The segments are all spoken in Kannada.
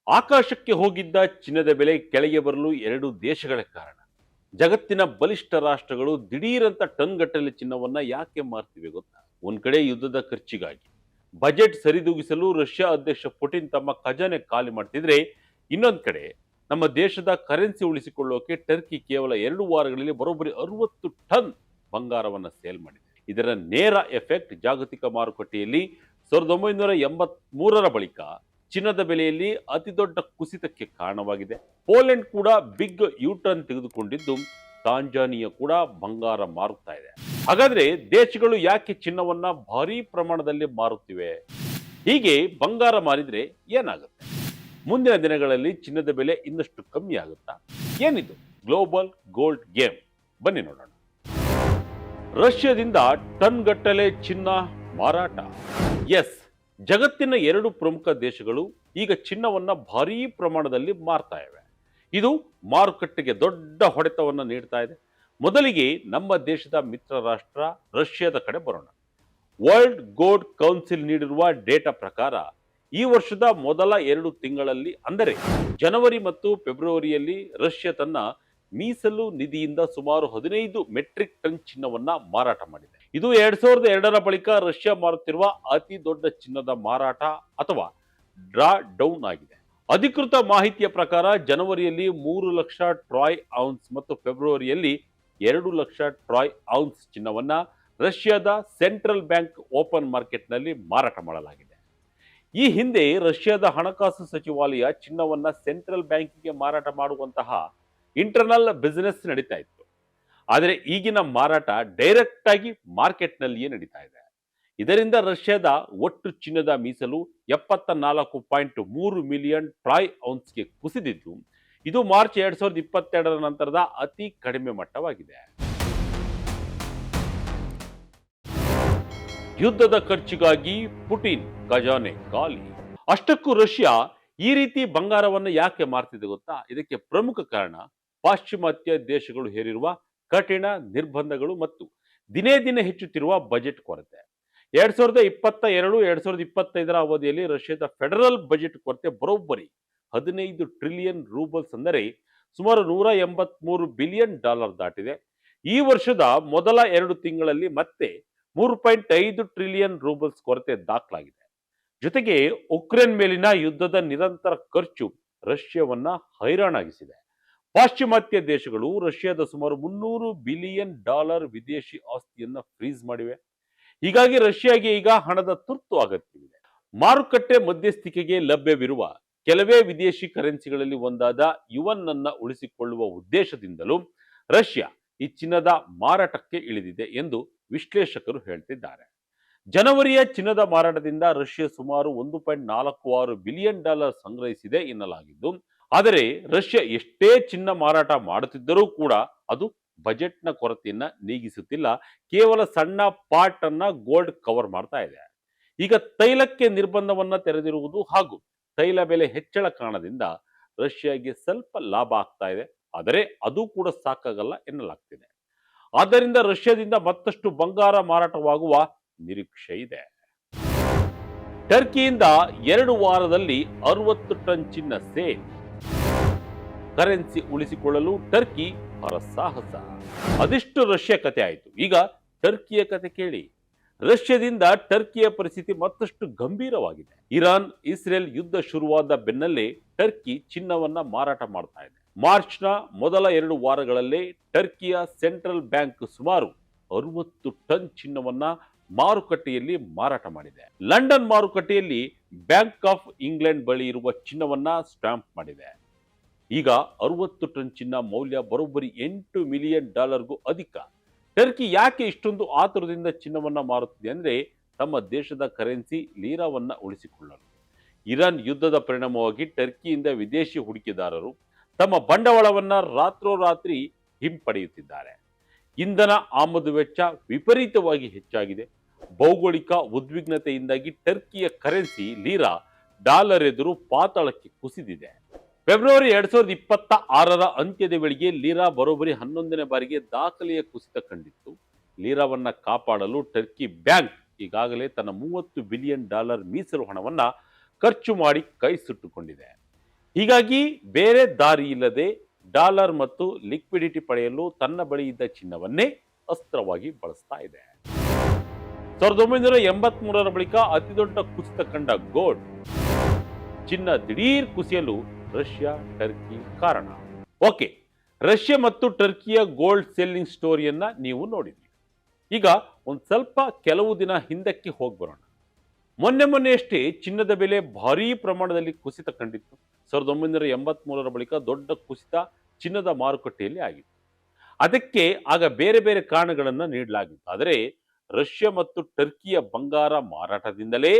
ಆಕಾಶಕ್ಕೆ ಹೋಗಿದ್ದ ಚಿನ್ನದ ಬೆಲೆ ಕೆಳಗೆ ಬರಲು ಎರಡು ದೇಶಗಳೇ ಕಾರಣ. ಜಗತ್ತಿನ ಬಲಿಷ್ಠ ರಾಷ್ಟ್ರಗಳು ದಿಢೀರಂತ ಟನ್ಗಟ್ಟಲೆ ಚಿನ್ನವನ್ನ ಯಾಕೆ ಮಾರ್ತಿವೆ ಗೊತ್ತಾ? ಒಂದ್ ಕಡೆ ಯುದ್ಧದ ಖರ್ಚಿಗಾಗಿ, ಬಜೆಟ್ ಸರಿದೂಗಿಸಲು ರಷ್ಯಾ ಅಧ್ಯಕ್ಷ ಪುಟಿನ್ ತಮ್ಮ ಖಜಾನೆ ಖಾಲಿ ಮಾಡ್ತಿದ್ರೆ, ಇನ್ನೊಂದ್ ಕಡೆ ನಮ್ಮ ದೇಶದ ಕರೆನ್ಸಿ ಉಳಿಸಿಕೊಳ್ಳೋಕೆ ಟರ್ಕಿ ಕೇವಲ 2 ವಾರಗಳಲ್ಲಿ ಬರೋಬ್ಬರಿ 60 ಟನ್ ಬಂಗಾರವನ್ನ ಸೇಲ್ ಮಾಡಿದೆ. ಇದರ ನೇರ ಎಫೆಕ್ಟ್ ಜಾಗತಿಕ ಮಾರುಕಟ್ಟೆಯಲ್ಲಿ 1983ರ ಬಳಿಕ ಚಿನ್ನದ ಬೆಲೆಯಲ್ಲಿ ಅತಿದೊಡ್ಡ ಕುಸಿತಕ್ಕೆ ಕಾರಣವಾಗಿದೆ. ಪೋಲೆಂಡ್ ಕೂಡ ಬಿಗ್ ಯೂಟರ್ನ್ ತೆಗೆದುಕೊಂಡಿದ್ದು, ತಾಂಜಾನಿಯಾ ಕೂಡ ಬಂಗಾರ ಮಾರುತ್ತಾ ಇದೆ. ಹಾಗಾದ್ರೆ ದೇಶಗಳು ಯಾಕೆ ಚಿನ್ನವನ್ನ ಭಾರೀ ಪ್ರಮಾಣದಲ್ಲಿ ಮಾರುತ್ತಿವೆ? ಹೀಗೆ ಬಂಗಾರ ಮಾರಿದ್ರೆ ಏನಾಗುತ್ತೆ? ಮುಂದಿನ ದಿನಗಳಲ್ಲಿ ಚಿನ್ನದ ಬೆಲೆ ಇನ್ನಷ್ಟು ಕಮ್ಮಿ ಆಗುತ್ತಾ? ಏನಿದು ಗ್ಲೋಬಲ್ ಗೋಲ್ಡ್ ಗೇಮ್? ಬನ್ನಿ ನೋಡೋಣ. ರಷ್ಯಾದಿಂದ ಟನ್ ಗಟ್ಟಲೆ ಚಿನ್ನ ಮಾರಾಟ. ಎಸ್, ಜಗತ್ತಿನ 2 ಪ್ರಮುಖ ದೇಶಗಳು ಈಗ ಚಿನ್ನವನ್ನ ಭಾರೀ ಪ್ರಮಾಣದಲ್ಲಿ ಮಾರ್ತಾ ಇವೆ. ಇದು ಮಾರುಕಟ್ಟೆಗೆ ದೊಡ್ಡ ಹೊಡೆತವನ್ನು ನೀಡ್ತಾ ಇದೆ. ಮೊದಲಿಗೆ ನಮ್ಮ ದೇಶದ ಮಿತ್ರ ರಾಷ್ಟ್ರ ರಷ್ಯಾದ ಕಡೆ ಬರೋಣ. ವರ್ಲ್ಡ್ ಗೋಲ್ಡ್ ಕೌನ್ಸಿಲ್ ನೀಡಿರುವ ಡೇಟಾ ಪ್ರಕಾರ ಈ ವರ್ಷದ ಮೊದಲ 2 ತಿಂಗಳಲ್ಲಿ, ಅಂದರೆ ಜನವರಿ ಮತ್ತು ಫೆಬ್ರವರಿಯಲ್ಲಿ ರಷ್ಯಾ ತನ್ನ ಮೀಸಲು ನಿಧಿಯಿಂದ ಸುಮಾರು 15 ಮೆಟ್ರಿಕ್ ಟನ್ ಚಿನ್ನವನ್ನ ಮಾರಾಟ ಮಾಡಿದೆ. ಇದು 2002ರ ಬಳಿಕ ರಷ್ಯಾ ಮಾರುತ್ತಿರುವ ಅತಿ ದೊಡ್ಡ ಚಿನ್ನದ ಮಾರಾಟ ಅಥವಾ ಡ್ರಾ ಡೌನ್ ಆಗಿದೆ. ಅಧಿಕೃತ ಮಾಹಿತಿಯ ಪ್ರಕಾರ ಜನವರಿಯಲ್ಲಿ 3 ಲಕ್ಷ ಟ್ರಾಯ್ ಔನ್ಸ್ ಮತ್ತು ಫೆಬ್ರವರಿಯಲ್ಲಿ 2 ಲಕ್ಷ ಟ್ರಾಯ್ ಔನ್ಸ್ ಚಿನ್ನವನ್ನ ರಷ್ಯಾದ ಸೆಂಟ್ರಲ್ ಬ್ಯಾಂಕ್ ಓಪನ್ ಮಾರ್ಕೆಟ್ನಲ್ಲಿ ಮಾರಾಟ ಮಾಡಲಾಗಿದೆ. ಈ ಹಿಂದೆ ರಷ್ಯಾದ ಹಣಕಾಸು ಸಚಿವಾಲಯ ಚಿನ್ನವನ್ನ ಸೆಂಟ್ರಲ್ ಬ್ಯಾಂಕಿಗೆ ಮಾರಾಟ ಮಾಡುವಂತಹ ಇಂಟರ್ನಲ್ ಬಿಸಿನೆಸ್ ನಡೀತಾ ಇತ್ತು. ಆದರೆ ಈಗಿನ ಮಾರಾಟ ಡೈರೆಕ್ಟ್ ಆಗಿ ಮಾರ್ಕೆಟ್ನಲ್ಲಿಯೇ ನಡೀತಾ ಇದೆ. ಇದರಿಂದ ರಷ್ಯಾದ ಒಟ್ಟು ಚಿನ್ನದ ಮೀಸಲು 74.3 ಮಿಲಿಯನ್ ಟ್ರಾಯ್ ಔನ್ಸ್ಗೆ ಕುಸಿದಿದ್ದು, ಇದು ಮಾರ್ಚ್ 2022ರ ನಂತರದ ಅತಿ ಕಡಿಮೆ ಮಟ್ಟವಾಗಿದೆ. ಯುದ್ಧದ ಖರ್ಚಿಗಾಗಿ ಪುಟಿನ್ ಖಜಾನೆ ಖಾಲಿ. ಅಷ್ಟಕ್ಕೂ ರಷ್ಯಾ ಈ ರೀತಿ ಬಂಗಾರವನ್ನು ಯಾಕೆ ಮಾರ್ತಿದೆ ಗೊತ್ತಾ? ಇದಕ್ಕೆ ಪ್ರಮುಖ ಕಾರಣ ಪಾಶ್ಚಿಮಾತ್ಯ ದೇಶಗಳು ಹೇರಿರುವ ಕಠಿಣ ನಿರ್ಬಂಧಗಳು ಮತ್ತು ದಿನೇ ದಿನೇ ಹೆಚ್ಚುತ್ತಿರುವ ಬಜೆಟ್ ಕೊರತೆ. 2022-2025ರ ಅವಧಿಯಲ್ಲಿ ರಷ್ಯಾದ ಫೆಡರಲ್ ಬಜೆಟ್ ಕೊರತೆ ಬರೋಬ್ಬರಿ 15 ಟ್ರಿಲಿಯನ್ ರೂಬಲ್ಸ್, ಅಂದರೆ ಸುಮಾರು $183 ಬಿಲಿಯನ್ ದಾಟಿದೆ. ಈ ವರ್ಷದ ಮೊದಲ 2 ತಿಂಗಳಲ್ಲಿ ಮತ್ತೆ 3.5 ಟ್ರಿಲಿಯನ್ ರೂಬಲ್ಸ್ ಕೊರತೆ ದಾಖಲಾಗಿದೆ. ಜೊತೆಗೆ ಉಕ್ರೇನ್ ಮೇಲಿನ ಯುದ್ಧದ ನಿರಂತರ ಖರ್ಚು ರಷ್ಯಾವನ್ನ ಹೈರಾಣಾಗಿಸಿದೆ. ಪಾಶ್ಚಿಮಾತ್ಯ ದೇಶಗಳು ರಷ್ಯಾದ ಸುಮಾರು $300 ಬಿಲಿಯನ್ ವಿದೇಶಿ ಆಸ್ತಿಯನ್ನ ಫ್ರೀಸ್ ಮಾಡಿವೆ. ಹೀಗಾಗಿ ರಷ್ಯಾಗೆ ಈಗ ಹಣದ ತುರ್ತು ಅಗತ್ಯವಿದೆ. ಮಾರುಕಟ್ಟೆ ಮಧ್ಯಸ್ಥಿಕೆಗೆ ಲಭ್ಯವಿರುವ ಕೆಲವೇ ವಿದೇಶಿ ಕರೆನ್ಸಿಗಳಲ್ಲಿ ಒಂದಾದ ಯುವನ್ ಅನ್ನ ಉಳಿಸಿಕೊಳ್ಳುವ ಉದ್ದೇಶದಿಂದಲೂ ರಷ್ಯಾ ಈ ಚಿನ್ನದ ಮಾರಾಟಕ್ಕೆ ಇಳಿದಿದೆ ಎಂದು ವಿಶ್ಲೇಷಕರು ಹೇಳ್ತಿದ್ದಾರೆ. ಜನವರಿಯ ಚಿನ್ನದ ಮಾರಾಟದಿಂದ ರಷ್ಯಾ ಸುಮಾರು $1.46 ಬಿಲಿಯನ್ ಸಂಗ್ರಹಿಸಿದೆ ಎನ್ನಲಾಗಿದ್ದು, ಆದರೆ ರಷ್ಯಾ ಎಷ್ಟೇ ಚಿನ್ನ ಮಾರಾಟ ಮಾಡುತ್ತಿದ್ದರೂ ಕೂಡ ಅದು ಬಜೆಟ್ನ ಕೊರತೆಯನ್ನ ನೀಗಿಸುತ್ತಿಲ್ಲ. ಕೇವಲ ಸಣ್ಣ ಪಾರ್ಟ್ ಅನ್ನ ಗೋಲ್ಡ್ ಕವರ್ ಮಾಡ್ತಾ ಇದೆ. ಈಗ ತೈಲಕ್ಕೆ ನಿರ್ಬಂಧವನ್ನ ತೆರೆದಿರುವುದು ಹಾಗೂ ತೈಲ ಬೆಲೆ ಹೆಚ್ಚಳ ಕಾರಣದಿಂದ ರಷ್ಯಾಗೆ ಸ್ವಲ್ಪ ಲಾಭ ಆಗ್ತಾ ಇದೆ. ಆದರೆ ಅದು ಕೂಡ ಸಾಕಾಗಲ್ಲ ಎನ್ನಲಾಗ್ತಿದೆ. ಆದ್ದರಿಂದ ರಷ್ಯಾದಿಂದ ಮತ್ತಷ್ಟು ಬಂಗಾರ ಮಾರಾಟವಾಗುವ ನಿರೀಕ್ಷೆ ಇದೆ. ಟರ್ಕಿಯಿಂದ 2 ವಾರದಲ್ಲಿ 60 ಟನ್ ಚಿನ್ನ ಸೇಲ್. ಕರೆನ್ಸಿ ಉಳಿಸಿಕೊಳ್ಳಲು ಟರ್ಕಿ ಹರಸಾಹಸ. ಅದಿಷ್ಟು ರಷ್ಯಾ ಕತೆ ಆಯಿತು. ಈಗ ಟರ್ಕಿಯ ಕತೆ ಕೇಳಿ. ರಷ್ಯಾದಿಂದ ಟರ್ಕಿಯ ಪರಿಸ್ಥಿತಿ ಮತ್ತಷ್ಟು ಗಂಭೀರವಾಗಿದೆ. ಇರಾನ್ ಇಸ್ರೇಲ್ ಯುದ್ಧ ಶುರುವಾದ ಬೆನ್ನಲ್ಲೇ ಟರ್ಕಿ ಚಿನ್ನವನ್ನ ಮಾರಾಟ ಮಾಡ್ತಾ ಇದೆ. ಮಾರ್ಚ್ನ ಮೊದಲ 2 ವಾರಗಳಲ್ಲೇ ಟರ್ಕಿಯ ಸೆಂಟ್ರಲ್ ಬ್ಯಾಂಕ್ ಸುಮಾರು 60 ಟನ್ ಚಿನ್ನವನ್ನ ಮಾರುಕಟ್ಟೆಯಲ್ಲಿ ಮಾರಾಟ ಮಾಡಿದೆ. ಲಂಡನ್ ಮಾರುಕಟ್ಟೆಯಲ್ಲಿ ಬ್ಯಾಂಕ್ ಆಫ್ ಇಂಗ್ಲೆಂಡ್ ಬಳಿ ಇರುವ ಚಿನ್ನವನ್ನ ಸ್ಟಾಂಪ್ ಮಾಡಿದೆ. ಈಗ 60 ಟನ್ ಚಿನ್ನ ಮೌಲ್ಯ ಬರೋಬ್ಬರಿ $8 ಮಿಲಿಯನ್ ಅಧಿಕ. ಟರ್ಕಿ ಯಾಕೆ ಇಷ್ಟೊಂದು ಆತುರದಿಂದ ಚಿನ್ನವನ್ನ ಮಾರುತ್ತಿದೆ ಅಂದ್ರೆ, ತಮ್ಮ ದೇಶದ ಕರೆನ್ಸಿ ಲೀರಾವನ್ನ ಉಳಿಸಿಕೊಳ್ಳಲು. ಇರಾನ್ ಯುದ್ಧದ ಪರಿಣಾಮವಾಗಿ ಟರ್ಕಿಯಿಂದ ವಿದೇಶಿ ಹೂಡಿಕೆದಾರರು ತಮ್ಮ ಬಂಡವಾಳವನ್ನ ರಾತ್ರೋರಾತ್ರಿ ಹಿಂಪಡೆಯುತ್ತಿದ್ದಾರೆ. ಇಂಧನ ಆಮದು ವೆಚ್ಚ ವಿಪರೀತವಾಗಿ ಹೆಚ್ಚಾಗಿದೆ. ಭೌಗೋಳಿಕ ಉದ್ವಿಗ್ನತೆಯಿಂದಾಗಿ ಟರ್ಕಿಯ ಕರೆನ್ಸಿ ಲೀರಾ ಡಾಲರ್ ಎದುರು ಪಾತಾಳಕ್ಕೆ ಕುಸಿದಿದೆ. ಫೆಬ್ರವರಿ 2026ರ ಅಂತ್ಯದ ವೇಳೆಗೆ ಲೀರಾ ಬರೋಬ್ಬರಿ 11ನೇ ಬಾರಿಗೆ ದಾಖಲೆಯ ಕುಸಿತ ಕಂಡಿತ್ತು. ಲೀರಾವನ್ನ ಕಾಪಾಡಲು ಟರ್ಕಿ ಬ್ಯಾಂಕ್ ಈಗಾಗಲೇ ತನ್ನ $30 ಬಿಲಿಯನ್ ಮೀಸಲು ಹಣವನ್ನ ಖರ್ಚು ಮಾಡಿ ಕೈ ಸುಟ್ಟುಕೊಂಡಿದೆ. ಹೀಗಾಗಿ ಬೇರೆ ದಾರಿ ಇಲ್ಲದೆ ಡಾಲರ್ ಮತ್ತು ಲಿಕ್ವಿಡಿಟಿ ಪಡೆಯಲು ತನ್ನ ಬಳಿ ಇದ್ದ ಚಿನ್ನವನ್ನೇ ಅಸ್ತ್ರವಾಗಿ ಬಳಸ್ತಾ ಇದೆ. 1983ರ ಬಳಿಕ ಅತಿದೊಡ್ಡ ಕುಸಿತ ಕಂಡ ಗೋಲ್ಡ್, ಚಿನ್ನ ದಿಢೀರ್ ಕುಸಿಯಲು ರಷ್ಯಾ ಟರ್ಕಿ ಕಾರಣ. ಓಕೆ, ರಷ್ಯಾ ಮತ್ತು ಟರ್ಕಿಯ ಗೋಲ್ಡ್ ಸೆಲ್ಲಿಂಗ್ ಸ್ಟೋರಿಯನ್ನ ನೀವು ನೋಡಿದ್ರಿ. ಈಗ ಒಂದು ಸ್ವಲ್ಪ ಕೆಲವು ದಿನ ಹಿಂದಕ್ಕೆ ಹೋಗಿ ಬರೋಣ. ಮೊನ್ನೆಯಷ್ಟೇ ಚಿನ್ನದ ಬೆಲೆ ಭಾರೀ ಪ್ರಮಾಣದಲ್ಲಿ ಕುಸಿತ ಕಂಡಿತ್ತು. 1983ರ ಬಳಿಕ ದೊಡ್ಡ ಕುಸಿತ ಚಿನ್ನದ ಮಾರುಕಟ್ಟೆಯಲ್ಲಿ ಆಗಿತ್ತು. ಅದಕ್ಕೆ ಆಗ ಬೇರೆ ಬೇರೆ ಕಾರಣಗಳನ್ನು ನೀಡಲಾಗಿತ್ತು. ಆದರೆ ರಷ್ಯಾ ಮತ್ತು ಟರ್ಕಿಯ ಬಂಗಾರ ಮಾರಾಟದಿಂದಲೇ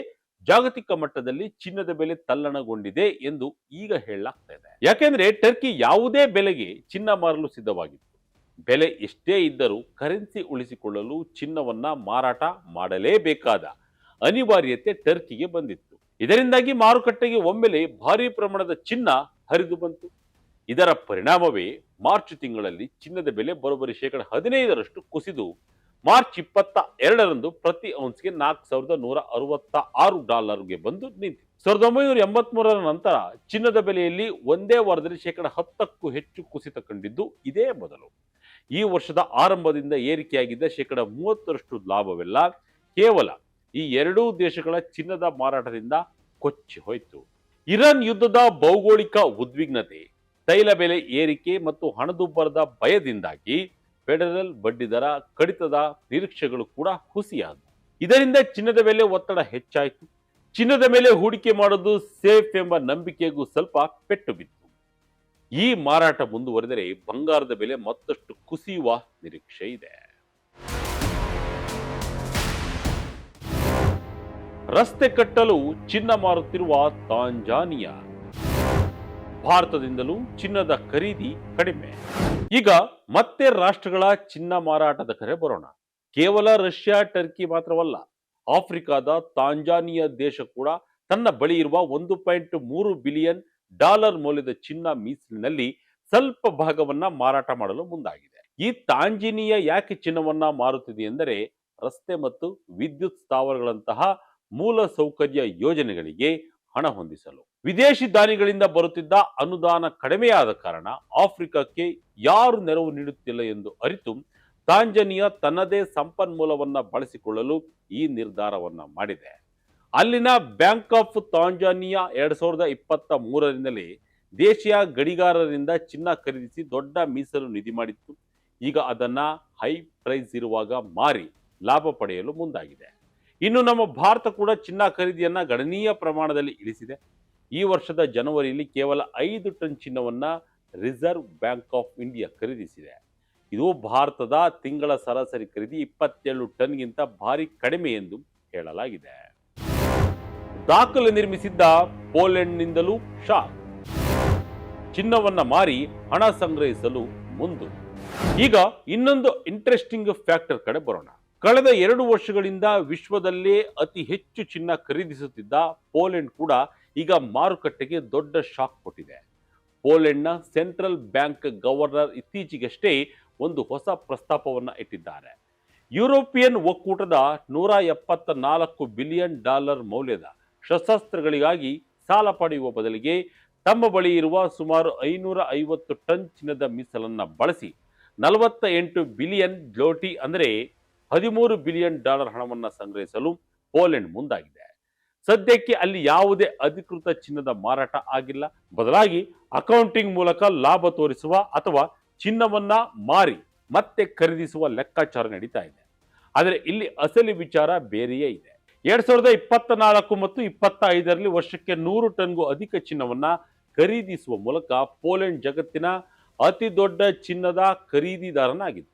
ಜಾಗತಿಕ ಮಟ್ಟದಲ್ಲಿ ಚಿನ್ನದ ಬೆಲೆ ತಲ್ಲಣಗೊಂಡಿದೆ ಎಂದು ಈಗ ಹೇಳಲಾಗ್ತಾ ಇದೆ. ಯಾಕೆಂದ್ರೆ ಟರ್ಕಿ ಯಾವುದೇ ಬೆಲೆಗೆ ಚಿನ್ನ ಮಾರಲು ಸಿದ್ಧವಾಗಿತ್ತು. ಬೆಲೆ ಎಷ್ಟೇ ಇದ್ದರೂ ಕರೆನ್ಸಿ ಉಳಿಸಿಕೊಳ್ಳಲು ಚಿನ್ನವನ್ನ ಮಾರಾಟ ಮಾಡಲೇಬೇಕಾದ ಅನಿವಾರ್ಯತೆ ಟರ್ಕಿಗೆ ಬಂದಿತ್ತು. ಇದರಿಂದಾಗಿ ಮಾರುಕಟ್ಟೆಗೆ ಒಮ್ಮೆಲೆ ಭಾರೀ ಪ್ರಮಾಣದ ಚಿನ್ನ ಹರಿದು ಬಂತು. ಇದರ ಪರಿಣಾಮವೇ ಮಾರ್ಚ್ ತಿಂಗಳಲ್ಲಿ ಚಿನ್ನದ ಬೆಲೆ ಬರೋಬ್ಬರಿ 15% ಕುಸಿದು ಮಾರ್ಚ್ 22ರಂದು ಪ್ರತಿ ಔನ್ಸ್ಗೆ $4,166 ಬಂದು ನಿಂತಿತು. 1983ರ ನಂತರ ಚಿನ್ನದ ಬೆಲೆಯಲ್ಲಿ ಒಂದೇ ವಾರದಲ್ಲಿ 10%ಕ್ಕೂ ಹೆಚ್ಚು ಕುಸಿತ ಕಂಡಿದ್ದು ಇದೇ ಮೊದಲು. ಈ ವರ್ಷದ ಆರಂಭದಿಂದ ಏರಿಕೆಯಾಗಿದ್ದ 30% ಲಾಭವೆಲ್ಲ ಕೇವಲ ಈ ಎರಡೂ ದೇಶಗಳ ಚಿನ್ನದ ಮಾರಾಟದಿಂದ ಕೊಚ್ಚಿ ಹೋಯಿತು. ಇರಾನ್ ಯುದ್ಧದ ಭೌಗೋಳಿಕ ಉದ್ವಿಗ್ನತೆ, ತೈಲ ಬೆಲೆ ಏರಿಕೆ ಮತ್ತು ಹಣದುಬ್ಬರದ ಭಯದಿಂದಾಗಿ ಫೆಡರಲ್ ಬಡ್ಡಿದರ ಕಡಿತದ ನಿರೀಕ್ಷೆಗಳು ಕೂಡ ಹುಸಿಯಾದವು. ಇದರಿಂದ ಚಿನ್ನದ ಮೇಲೆ ಒತ್ತಡ ಹೆಚ್ಚಾಯಿತು. ಚಿನ್ನದ ಮೇಲೆ ಹೂಡಿಕೆ ಮಾಡೋದು ಸೇಫ್ ಎಂಬ ನಂಬಿಕೆಗೂ ಸ್ವಲ್ಪ ಪೆಟ್ಟು ಬಿತ್ತು. ಈ ಮಾರಾಟ ಮುಂದುವರೆದರೆ ಬಂಗಾರದ ಬೆಲೆ ಮತ್ತಷ್ಟು ಕುಸಿಯುವ ನಿರೀಕ್ಷೆ ಇದೆ. ರಸ್ತೆ ಕಟ್ಟಲು ಚಿನ್ನ ಮಾರುತ್ತಿರುವ ತಾಂಜಾನಿಯಾ, ಭಾರತದಿಂದಲೂ ಚಿನ್ನದ ಖರೀದಿ ಕಡಿಮೆ. ಈಗ ಮತ್ತೆ ರಾಷ್ಟ್ರಗಳ ಚಿನ್ನ ಮಾರಾಟದ ಕರೆ ಬರೋಣ. ಕೇವಲ ರಷ್ಯಾ ಟರ್ಕಿ ಮಾತ್ರವಲ್ಲ, ಆಫ್ರಿಕಾದ ತಾಂಜಾನಿಯಾ ದೇಶ ಕೂಡ ತನ್ನ ಬಳಿ ಇರುವ $1.3 ಬಿಲಿಯನ್ ಮೌಲ್ಯದ ಚಿನ್ನ ಮೀಸಲಿನಲ್ಲಿ ಸ್ವಲ್ಪ ಭಾಗವನ್ನ ಮಾರಾಟ ಮಾಡಲು ಮುಂದಾಗಿದೆ. ಈ ತಾಂಜಾನಿಯಾ ಯಾಕೆ ಚಿನ್ನವನ್ನ ಮಾರುತ್ತಿದೆ ಎಂದರೆ, ರಸ್ತೆ ಮತ್ತು ವಿದ್ಯುತ್ ಸ್ಥಾವರಗಳಂತಹ ಮೂಲ ಸೌಕರ್ಯ ಯೋಜನೆಗಳಿಗೆ ಹಣ ಹೊಂದಿಸಲು. ವಿದೇಶಿ ದಾನಿಗಳಿಂದ ಬರುತ್ತಿದ್ದ ಅನುದಾನ ಕಡಿಮೆಯಾದ ಕಾರಣ ಆಫ್ರಿಕಾಕ್ಕೆ ಯಾರು ನೆರವು ನೀಡುತ್ತಿಲ್ಲ ಎಂದು ಅರಿತು ತಾಂಜಾನಿಯಾ ತನ್ನದೇ ಸಂಪನ್ಮೂಲವನ್ನ ಬಳಸಿಕೊಳ್ಳಲು ಈ ನಿರ್ಧಾರವನ್ನ ಮಾಡಿದೆ. ಅಲ್ಲಿನ ಬ್ಯಾಂಕ್ ಆಫ್ ತಾಂಜಾನಿಯಾ 2023ರಿಂದಲೇ ದೇಶೀಯ ಗಡಿಗಾರರಿಂದ ಚಿನ್ನ ಖರೀದಿಸಿ ದೊಡ್ಡ ಮೀಸಲು ನಿಧಿ ಮಾಡಿತ್ತು. ಈಗ ಅದನ್ನ ಹೈ ಪ್ರೈಸ್ ಇರುವಾಗ ಮಾರಿ ಲಾಭ ಪಡೆಯಲು ಮುಂದಾಗಿದೆ. ಇನ್ನು ನಮ್ಮ ಭಾರತ ಕೂಡ ಚಿನ್ನ ಖರೀದಿಯನ್ನ ಗಣನೀಯ ಪ್ರಮಾಣದಲ್ಲಿ ಇಳಿಸಿದೆ. ಈ ವರ್ಷದ ಜನವರಿಯಲ್ಲಿ ಕೇವಲ 5 ಟನ್ ಚಿನ್ನವನ್ನ ರಿಸರ್ವ್ ಬ್ಯಾಂಕ್ ಆಫ್ ಇಂಡಿಯಾ ಖರೀದಿಸಿದೆ. ಇದು ಭಾರತದ ತಿಂಗಳ ಸರಾಸರಿ ಖರೀದಿ 27 ಟನ್ಗಿಂತ ಭಾರಿ ಕಡಿಮೆ ಎಂದು ಹೇಳಲಾಗಿದೆ. ದಾಖಲೆ ನಿರ್ಮಿಸಿದ್ದ ಪೋಲೆಂಡ್ನಿಂದಲೂ ಶಾಕ್, ಚಿನ್ನವನ್ನ ಮಾರಿ ಹಣ ಸಂಗ್ರಹಿಸಲು ಮುಂದು. ಈಗ ಇನ್ನೊಂದು ಇಂಟ್ರೆಸ್ಟಿಂಗ್ ಫ್ಯಾಕ್ಟರ್ ಕಡೆ ಬರೋಣ. ಕಳೆದ 2 ವರ್ಷಗಳಿಂದ ವಿಶ್ವದಲ್ಲೇ ಅತಿ ಹೆಚ್ಚು ಚಿನ್ನ ಖರೀದಿಸುತ್ತಿದ್ದ ಪೋಲೆಂಡ್ ಕೂಡ ಈಗ ಮಾರುಕಟ್ಟೆಗೆ ದೊಡ್ಡ ಶಾಕ್ ಕೊಟ್ಟಿದೆ. ಪೋಲೆಂಡ್ನ ಸೆಂಟ್ರಲ್ ಬ್ಯಾಂಕ್ ಗವರ್ನರ್ ಇತ್ತೀಚೆಗಷ್ಟೇ ಒಂದು ಹೊಸ ಪ್ರಸ್ತಾಪವನ್ನು ಇಟ್ಟಿದ್ದಾರೆ. ಯುರೋಪಿಯನ್ ಒಕ್ಕೂಟದ $174 ಬಿಲಿಯನ್ ಮೌಲ್ಯದ ಶಸ್ತ್ರಾಸ್ತ್ರಗಳಿಗಾಗಿ ಸಾಲ ಪಡೆಯುವ ಬದಲಿಗೆ ತಮ್ಮ ಬಳಿ ಇರುವ ಸುಮಾರು 550 ಟನ್ ಚಿನ್ನದ ಮೀಸಲನ್ನ ಬಳಸಿ 48 ಬಿಲಿಯನ್ ಜ್ಲೋಟಿ ಅಂದರೆ $13 ಬಿಲಿಯನ್ ಹಣವನ್ನು ಸಂಗ್ರಹಿಸಲು ಪೋಲೆಂಡ್ ಮುಂದಾಗಿದೆ. ಸದ್ಯಕ್ಕೆ ಅಲ್ಲಿ ಯಾವುದೇ ಅಧಿಕೃತ ಚಿನ್ನದ ಮಾರಾಟ ಆಗಿಲ್ಲ. ಬದಲಾಗಿ ಅಕೌಂಟಿಂಗ್ ಮೂಲಕ ಲಾಭ ತೋರಿಸುವ ಅಥವಾ ಚಿನ್ನವನ್ನ ಮಾರಿ ಮತ್ತೆ ಖರೀದಿಸುವ ಲೆಕ್ಕಾಚಾರ ನಡೀತಾ ಇದೆ. ಆದರೆ ಇಲ್ಲಿ ಅಸಲಿ ವಿಚಾರ ಬೇರೆಯೇ ಇದೆ. 2024 ಮತ್ತು 25ರಲ್ಲಿ ವರ್ಷಕ್ಕೆ 100 ಟನ್ಗೂ ಅಧಿಕ ಚಿನ್ನವನ್ನ ಖರೀದಿಸುವ ಮೂಲಕ ಪೋಲೆಂಡ್ ಜಗತ್ತಿನ ಅತಿ ದೊಡ್ಡ ಚಿನ್ನದ ಖರೀದಿದಾರನಾಗಿತ್ತು.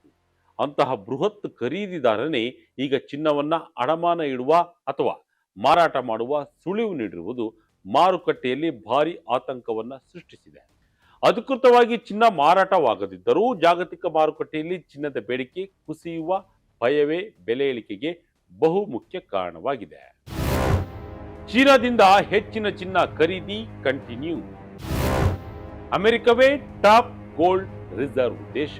ಅಂತಹ ಬೃಹತ್ ಖರೀದಿದಾರನೇ ಈಗ ಚಿನ್ನವನ್ನ ಅಡಮಾನ ಇಡುವ ಅಥವಾ ಮಾರಾಟ ಮಾಡುವ ಸುಳಿವು ನೀಡಿರುವುದು ಮಾರುಕಟ್ಟೆಯಲ್ಲಿ ಭಾರಿ ಆತಂಕವನ್ನ ಸೃಷ್ಟಿಸಿದೆ. ಅಧಿಕೃತವಾಗಿ ಚಿನ್ನ ಮಾರಾಟವಾಗದಿದ್ದರೂ ಜಾಗತಿಕ ಮಾರುಕಟ್ಟೆಯಲ್ಲಿ ಚಿನ್ನದ ಬೇಡಿಕೆ ಕುಸಿಯುವ ಭಯವೇ ಬೆಲೆ ಇಳಿಕೆಗೆ ಬಹುಮುಖ್ಯ ಕಾರಣವಾಗಿದೆ. ಚೀನಾದಿಂದ ಹೆಚ್ಚಿನ ಚಿನ್ನ ಖರೀದಿ ಕಂಟಿನ್ಯೂ. ಅಮೆರಿಕವೇ ಟಾಪ್ ಗೋಲ್ಡ್ ರಿಸರ್ವ್ ದೇಶ.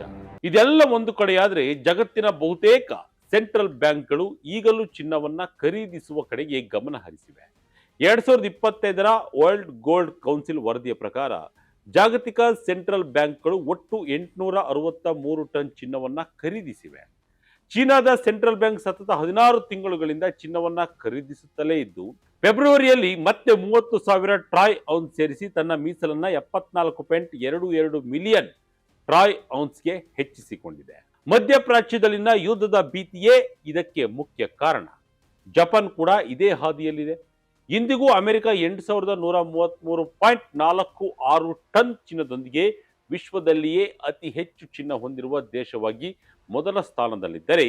ಇದೆಲ್ಲ ಒಂದು ಕಡೆಯಾದ್ರೆ ಜಗತ್ತಿನ ಬಹುತೇಕ ಸೆಂಟ್ರಲ್ ಬ್ಯಾಂಕ್ಗಳು ಈಗಲೂ ಚಿನ್ನವನ್ನ ಖರೀದಿಸುವ ಕಡೆಗೆ ಗಮನ ಹರಿಸಿವೆ. 2025ರ ವರ್ಲ್ಡ್ ಗೋಲ್ಡ್ ಕೌನ್ಸಿಲ್ ವರದಿಯ ಪ್ರಕಾರ ಜಾಗತಿಕ ಸೆಂಟ್ರಲ್ ಬ್ಯಾಂಕ್ಗಳು ಒಟ್ಟು 863 ಟನ್ ಚಿನ್ನವನ್ನ ಖರೀದಿಸಿವೆ. ಚೀನಾದ ಸೆಂಟ್ರಲ್ ಬ್ಯಾಂಕ್ ಸತತ 16 ತಿಂಗಳುಗಳಿಂದ ಚಿನ್ನವನ್ನ ಖರೀದಿಸುತ್ತಲೇ ಇದ್ದು, ಫೆಬ್ರವರಿಯಲ್ಲಿ ಮತ್ತೆ 30,000 ಟ್ರಾಯ್ ಔನ್ಸ್ ಸೇರಿಸಿ ತನ್ನ ಮೀಸಲನ್ನ 74.22 ಮಿಲಿಯನ್ ಟ್ರಾಯ್ ಔನ್ಸ್ಗೆ ಹೆಚ್ಚಿಸಿಕೊಂಡಿದೆ. ಮಧ್ಯಪ್ರಾಚ್ಯದಲ್ಲಿನ ಯುದ್ಧದ ಭೀತಿಯೇ ಇದಕ್ಕೆ ಮುಖ್ಯ ಕಾರಣ. ಜಪಾನ್ ಕೂಡ ಇದೇ ಹಾದಿಯಲ್ಲಿದೆ. ಇಂದಿಗೂ ಅಮೆರಿಕ 8,133.46 ಟನ್ ಚಿನ್ನದೊಂದಿಗೆ ವಿಶ್ವದಲ್ಲಿಯೇ ಅತಿ ಹೆಚ್ಚು ಚಿನ್ನ ಹೊಂದಿರುವ ದೇಶವಾಗಿ ಮೊದಲ ಸ್ಥಾನದಲ್ಲಿದ್ದರೆ,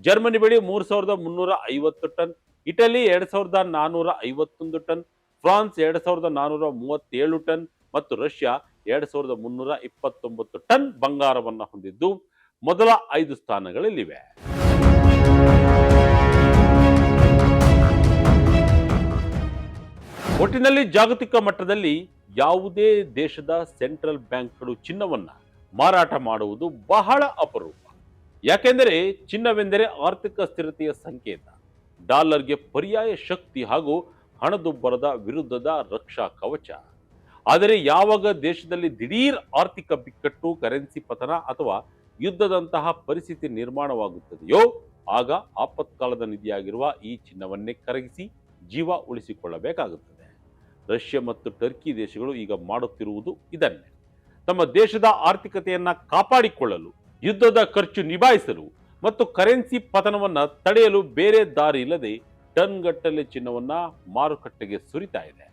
ಜರ್ಮನಿ ಬಳಿ 3,350 ton, Italy 2,451 ton, France 2,437 ton ಮತ್ತು ರಷ್ಯಾ 2,329 ಟನ್ ಬಂಗಾರವನ್ನು ಹೊಂದಿದ್ದು ಮೊದಲ 5 ಸ್ಥಾನಗಳಲ್ಲಿವೆ. ಒಟ್ಟಿನಲ್ಲಿ ಜಾಗತಿಕ ಮಟ್ಟದಲ್ಲಿ ಯಾವುದೇ ದೇಶದ ಸೆಂಟ್ರಲ್ ಬ್ಯಾಂಕ್ಗಳು ಚಿನ್ನವನ್ನ ಮಾರಾಟ ಮಾಡುವುದು ಬಹಳ ಅಪರೂಪ. ಯಾಕೆಂದರೆ ಚಿನ್ನವೆಂದರೆ ಆರ್ಥಿಕ ಸ್ಥಿರತೆಯ ಸಂಕೇತ, ಡಾಲರ್ಗೆ ಪರ್ಯಾಯ ಶಕ್ತಿ ಹಾಗೂ ಹಣದುಬ್ಬರದ ವಿರುದ್ಧದ ರಕ್ಷಾ ಕವಚ. ಆದರೆ ಯಾವಾಗ ದೇಶದಲ್ಲಿ ದಿಢೀರ್ ಆರ್ಥಿಕ ಬಿಕ್ಕಟ್ಟು, ಕರೆನ್ಸಿ ಪತನ ಅಥವಾ ಯುದ್ಧದಂತಹ ಪರಿಸ್ಥಿತಿ ನಿರ್ಮಾಣವಾಗುತ್ತದೆಯೋ ಆಗ ಆಪತ್ಕಾಲದ ನಿಧಿಯಾಗಿರುವ ಈ ಚಿನ್ನವನ್ನೇ ಕರಗಿಸಿ ಜೀವ ಉಳಿಸಿಕೊಳ್ಳಬೇಕಾಗುತ್ತದೆ. ರಷ್ಯಾ ಮತ್ತು ಟರ್ಕಿ ದೇಶಗಳು ಈಗ ಮಾಡುತ್ತಿರುವುದು ಇದನ್ನೇ. ತಮ್ಮ ದೇಶದ ಆರ್ಥಿಕತೆಯನ್ನ ಕಾಪಾಡಿಕೊಳ್ಳಲು, ಯುದ್ಧದ ಖರ್ಚು ನಿಭಾಯಿಸಲು ಮತ್ತು ಕರೆನ್ಸಿ ಪತನವನ್ನ ತಡೆಯಲು ಬೇರೆ ದಾರಿ ಇಲ್ಲದೆ ಟನ್ಗಟ್ಟಲೆ ಚಿನ್ನವನ್ನ ಮಾರುಕಟ್ಟೆಗೆ ಸುರಿತಾ ಇದೆ.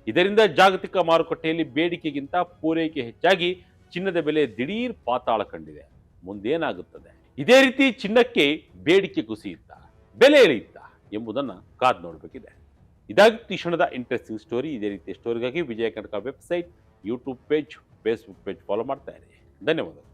ಇದರಿಂದ ಜಾಗತಿಕ ಮಾರುಕಟ್ಟೆಯಲ್ಲಿ ಬೇಡಿಕೆಗಿಂತ ಪೂರೈಕೆ ಹೆಚ್ಚಾಗಿ ಚಿನ್ನದ ಬೆಲೆ ದಿಢೀರ್ ಪಾತಾಳ ಕಂಡಿದೆ. ಮುಂದೇನಾಗುತ್ತದೆ? ಇದೇ ರೀತಿ ಚಿನ್ನಕ್ಕೆ ಬೇಡಿಕೆ ಕುಸಿಯುತ್ತಾ, ಬೆಲೆ ಇಳಿಯುತ್ತಾ ಎಂಬುದನ್ನು ಕಾದು ನೋಡಬೇಕಿದೆ. ಇದಾಗಿತ್ತು ಈ ಕ್ಷಣದ ಇಂಟ್ರೆಸ್ಟಿಂಗ್ ಸ್ಟೋರಿ. ಇದೇ ರೀತಿ ಸ್ಟೋರಿಗಾಗಿ Vijaya Karnataka website, YouTube page, Facebook page follow ಮಾಡ್ತಾ ಇರಿ. ಧನ್ಯವಾದಗಳು.